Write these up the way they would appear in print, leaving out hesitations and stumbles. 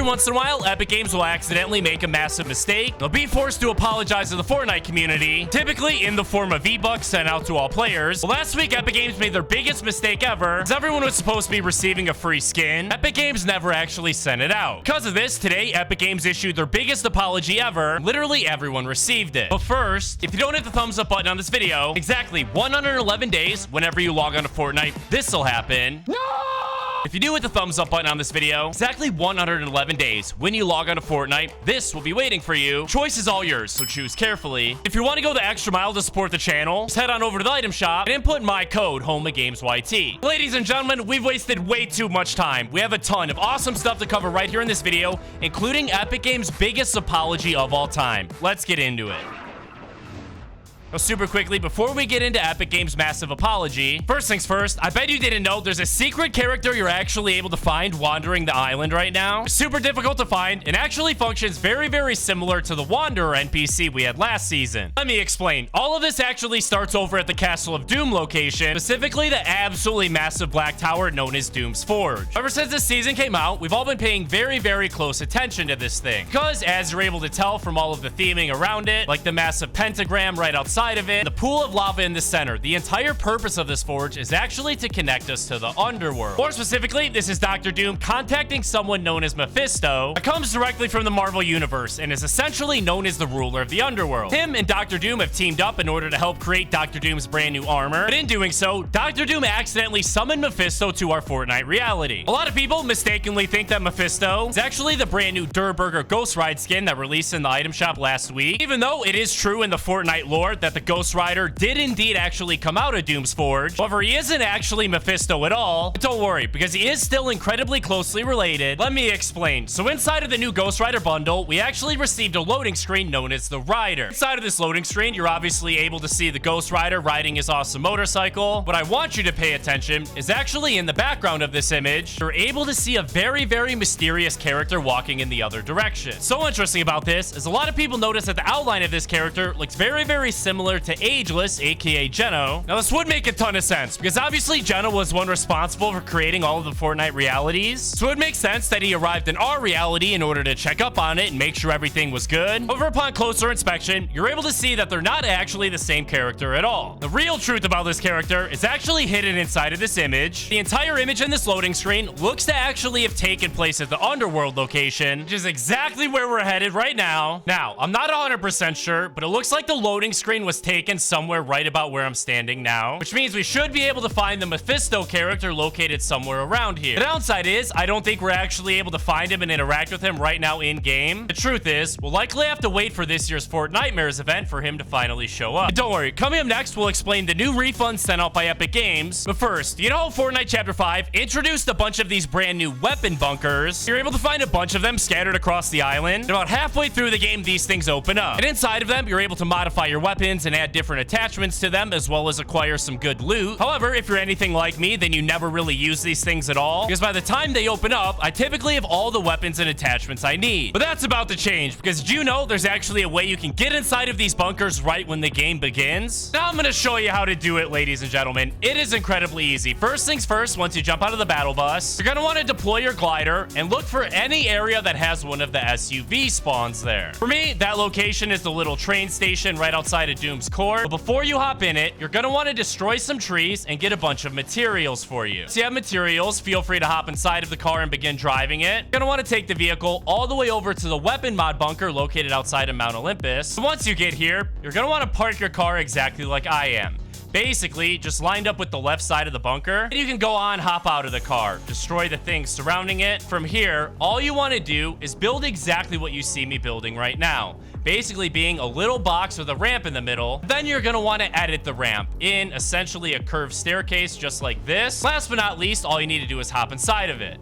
once in a while, Epic Games will accidentally make a massive mistake. They'll be forced to apologize to the Fortnite community, typically in the form of V-Bucks sent out to all players. Well, last week, Epic Games made their biggest mistake ever, as everyone was supposed to be receiving a free skin. Epic Games never actually sent it out. Because of this, today, Epic Games issued their biggest apology ever. Literally everyone received it. But first, if you don't hit the thumbs up button on this video, exactly 111 days, whenever you log on to Fortnite, this'll happen. No! If you do hit the thumbs up button on this video, exactly 111 days, when you log on to Fortnite, this will be waiting for you. Choice is all yours, so choose carefully. If you want to go the extra mile to support the channel, just head on over to the item shop and input my code, HOMEGAMESYT. Ladies and gentlemen, we've wasted way too much time. We have a ton of awesome stuff to cover right here in this video, including Epic Games' biggest apology of all time. Let's get into it. Super quickly, before we get into Epic Games' massive apology, first things first, I bet you didn't know there's a secret character you're actually able to find wandering the island right now. Super difficult to find and actually functions very, very similar to the Wanderer NPC we had last season. Let me explain. All of this actually starts over at the Castle of Doom location, specifically the absolutely massive black tower known as Doom's Forge. Ever since this season came out, we've all been paying very, very close attention to this thing, because as you're able to tell from all of the theming around it, like the massive pentagram right outside of it, the pool of lava in the center, the entire purpose of this forge is actually to connect us to the underworld. More specifically, this is Dr. Doom contacting someone known as Mephisto that comes directly from the Marvel universe and is essentially known as the ruler of the underworld. Him and Dr. Doom have teamed up in order to help create Dr. Doom's brand new armor, but in doing so, Dr. Doom accidentally summoned Mephisto to our Fortnite reality. A lot of people mistakenly think that Mephisto is actually the brand new Durburger Ghost Ride skin that released in the item shop last week, even though it is true in the Fortnite lore that the Ghost Rider did indeed actually come out of Doom's Forge. However, he isn't actually Mephisto at all. But don't worry, because he is still incredibly closely related. Let me explain. So inside of the new Ghost Rider bundle, we actually received a loading screen known as the Rider. Inside of this loading screen, you're obviously able to see the Ghost Rider riding his awesome motorcycle. What I want you to pay attention is actually in the background of this image, you're able to see a very, very mysterious character walking in the other direction. So interesting about this is a lot of people notice that the outline of this character looks very, very similar to Ageless, aka Jenno. Now this would make a ton of sense because obviously Jenno was one responsible for creating all of the Fortnite realities, so it would make sense that he arrived in our reality in order to check up on it and make sure everything was good. However, upon closer inspection, you're able to see that they're not actually the same character at all. The real truth about this character is actually hidden inside of this image. The entire image in this loading screen looks to actually have taken place at the underworld location, which is exactly where we're headed right now. Now, I'm not 100% sure, but it looks like the loading screen was taken somewhere right about where I'm standing now, which means we should be able to find the Mephisto character located somewhere around here. The downside is I don't think we're actually able to find him and interact with him right now in game. The truth is we'll likely have to wait for this year's Fortnitemares event for him to finally show up. But don't worry, coming up next we'll explain the new refund sent out by Epic Games. But first, you know Fortnite Chapter 5 introduced a bunch of these brand new weapon bunkers. You're able to find a bunch of them scattered across the island. And about halfway through the game, these things open up, and inside of them you're able to modify your weapons and add different attachments to them, as well as acquire some good loot. However, if you're anything like me, then you never really use these things at all, because by the time they open up, I typically have all the weapons and attachments I need. But that's about to change, because did you know there's actually a way you can get inside of these bunkers right when the game begins? Now I'm going to show you how to do it, ladies and gentlemen. It is incredibly easy. First things first, once you jump out of the battle bus, you're going to want to deploy your glider and look for any area that has one of the SUV spawns there. For me, that location is the little train station right outside of Doom's Core. But before you hop in it, you're going to want to destroy some trees and get a bunch of materials for you. So you have materials, feel free to hop inside of the car and begin driving it. You're going to want to take the vehicle all the way over to the weapon mod bunker located outside of Mount Olympus. So once you get here, you're going to want to park your car exactly like I am. Basically, just lined up with the left side of the bunker. And you can go on, hop out of the car, destroy the things surrounding it. From here, all you want to do is build exactly what you see me building right now. Basically being a little box with a ramp in the middle. Then you're going to want to edit the ramp in essentially a curved staircase just like this. Last but not least, all you need to do is hop inside of it.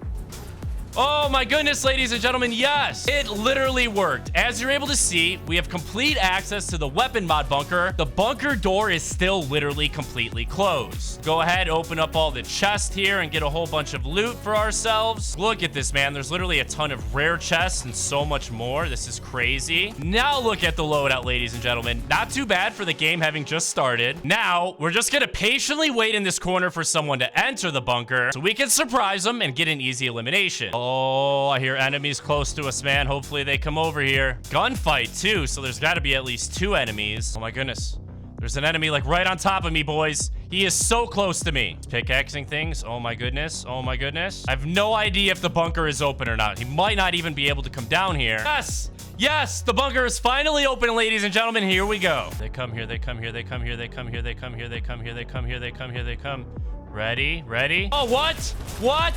Oh my goodness, ladies and gentlemen, yes, it literally worked. As you're able to see, we have complete access to the weapon mod bunker. The bunker door is still literally completely closed. Go ahead, open up all the chests here and get a whole bunch of loot for ourselves. Look at this, man. There's literally a ton of rare chests and so much more. This is crazy. Now look at the loadout, ladies and gentlemen. Not too bad for the game having just started. Now, we're just gonna patiently wait in this corner for someone to enter the bunker so we can surprise them and get an easy elimination. Oh, I hear enemies close to us, man. Hopefully they come over here. Gunfight, too, so there's got to be at least 2 enemies. Oh, my goodness. There's an enemy, like, right on top of me, boys. He is so close to me. He's pickaxing things. Oh, my goodness. Oh, my goodness. I have no idea if the bunker is open or not. He might not even be able to come down here. Yes! Yes! The bunker is finally open, ladies and gentlemen. Here we go. They come here. They come here. They come here. They come here. They come here. They come here. They come here. They come here. They come. Ready? Ready? Oh, what? What?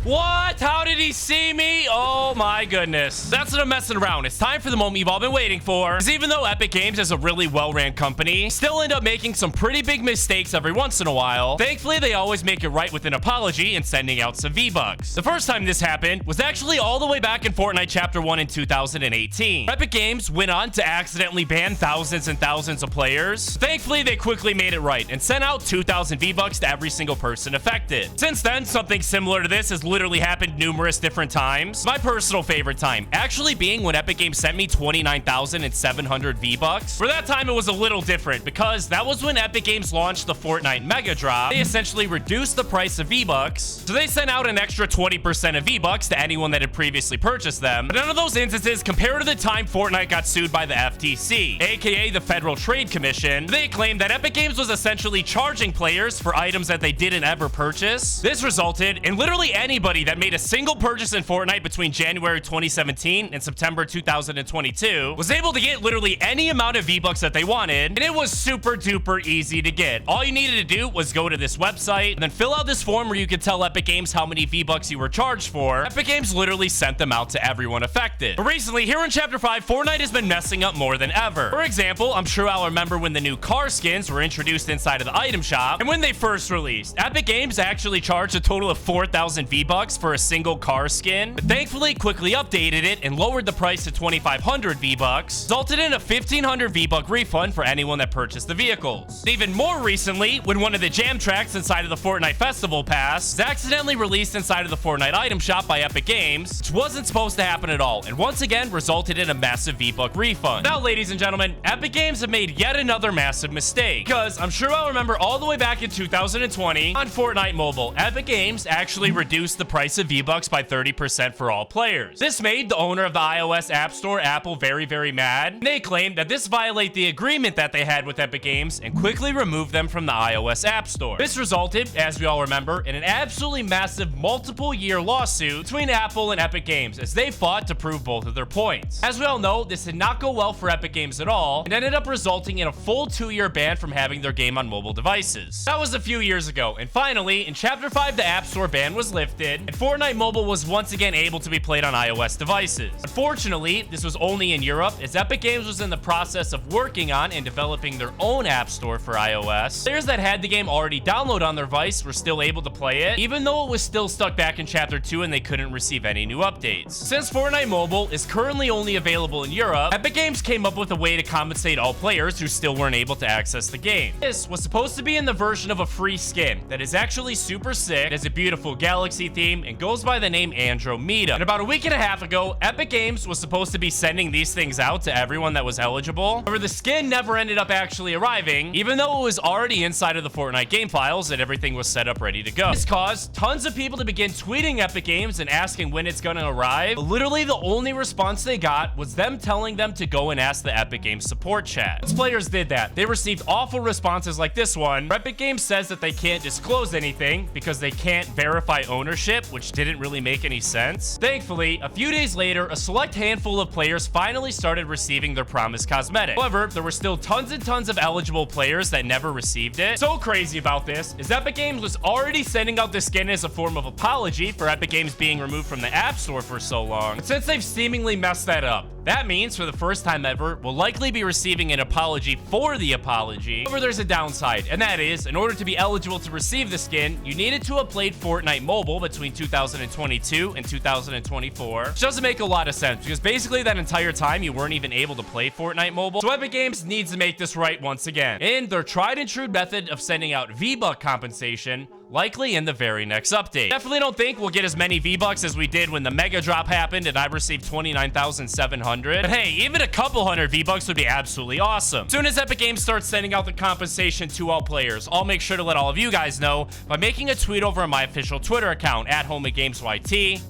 What? How did he see me? Oh my goodness. That's what I'm messing around. It's time for the moment you've all been waiting for. Because even though Epic Games is a really well-ran company, still end up making some pretty big mistakes every once in a while. Thankfully, they always make it right with an apology and sending out some V-Bucks. The first time this happened was actually all the way back in Fortnite Chapter 1 in 2018. Epic Games went on to accidentally ban thousands and thousands of players. Thankfully, they quickly made it right and sent out 2,000 V-Bucks to every single person affected. Since then, something similar to this has literally happened numerous different times. My personal favorite time actually being when Epic Games sent me 29,700 V-Bucks. For that time, it was a little different because that was when Epic Games launched the Fortnite Mega Drop. They essentially reduced the price of V-Bucks, so they sent out an extra 20% of V-Bucks to anyone that had previously purchased them. But none of those instances compare to the time Fortnite got sued by the FTC, aka the Federal Trade Commission. They claimed that Epic Games was essentially charging players for items that they didn't ever purchase. This resulted in literally anybody that made a single purchase in Fortnite between January 2017 and September 2022 was able to get literally any amount of V-Bucks that they wanted, and it was super duper easy to get. All you needed to do was go to this website and then fill out this form where you could tell Epic Games how many V-Bucks you were charged for. Epic Games literally sent them out to everyone affected. But recently, here in Chapter 5, Fortnite has been messing up more than ever. For example, I'm sure I'll remember when the new car skins were introduced inside of the item shop, and when they first released, Epic Games actually charged a total of 4,000 V-Bucks for a single car skin, but thankfully quickly updated it and lowered the price to 2,500 V-Bucks, resulted in a 1,500 V-Buck refund for anyone that purchased the vehicles. And even more recently, when one of the jam tracks inside of the Fortnite Festival Pass was accidentally released inside of the Fortnite item shop by Epic Games, which wasn't supposed to happen at all, and once again resulted in a massive V-Buck refund. Now, ladies and gentlemen, Epic Games have made yet another massive mistake, because I'm sure I'll remember all the way back in 2020 on Fortnite Mobile, Epic Games actually reduced the price of V-Bucks by 30% for all players. This made the owner of the iOS App Store, Apple, very, very mad. They claimed that this violated the agreement that they had with Epic Games and quickly removed them from the iOS App Store. This resulted, as we all remember, in an absolutely massive multiple-year lawsuit between Apple and Epic Games as they fought to prove both of their points. As we all know, this did not go well for Epic Games at all and ended up resulting in a full 2-year ban from having their game on mobile devices. That was a few years ago, and finally, in Chapter 5, the App Store ban was lifted, and Fortnite Mobile was once again able to be played on iOS devices. Unfortunately, this was only in Europe, as Epic Games was in the process of working on and developing their own app store for iOS. Players that had the game already downloaded on their device were still able to play it, even though it was still stuck back in Chapter 2 and they couldn't receive any new updates. Since Fortnite Mobile is currently only available in Europe, Epic Games came up with a way to compensate all players who still weren't able to access the game. This was supposed to be in the version of a free skin that is actually super sick, has a beautiful galaxy theme, and goes by the name Andromeda. And about a week and a half ago, Epic Games was supposed to be sending these things out to everyone that was eligible. However, the skin never ended up actually arriving, even though it was already inside of the Fortnite game files and everything was set up ready to go. This caused tons of people to begin tweeting Epic Games and asking when it's gonna arrive. But literally, the only response they got was them telling them to go and ask the Epic Games support chat. Once players did that, they received awful responses like this one, where Epic Games says that they can't disclose anything because they can't verify ownership, which didn't really make any sense. Thankfully, a few days later, a select handful of players finally started receiving their promised cosmetic. However, there were still tons and tons of eligible players that never received it. So crazy about this is Epic Games was already sending out the skin as a form of apology for Epic Games being removed from the App Store for so long. But since they've seemingly messed that up, that means for the first time ever, we'll likely be receiving an apology for the apology. However, there's a downside, and that is, in order to be eligible to receive the skin, you needed to have played Fortnite Mobile between 2022 and 2024, which doesn't make a lot of sense, because basically that entire time you weren't even able to play Fortnite Mobile. So Epic Games needs to make this right once again, in their tried and true method of sending out V-Buck compensation, likely in the very next update. Definitely don't think we'll get as many V-Bucks as we did when the Mega Drop happened and I received 29,700. But hey, even a couple hundred V-Bucks would be absolutely awesome. As soon as Epic Games starts sending out the compensation to all players, I'll make sure to let all of you guys know by making a tweet over on my official Twitter account, @HomeGamesYT.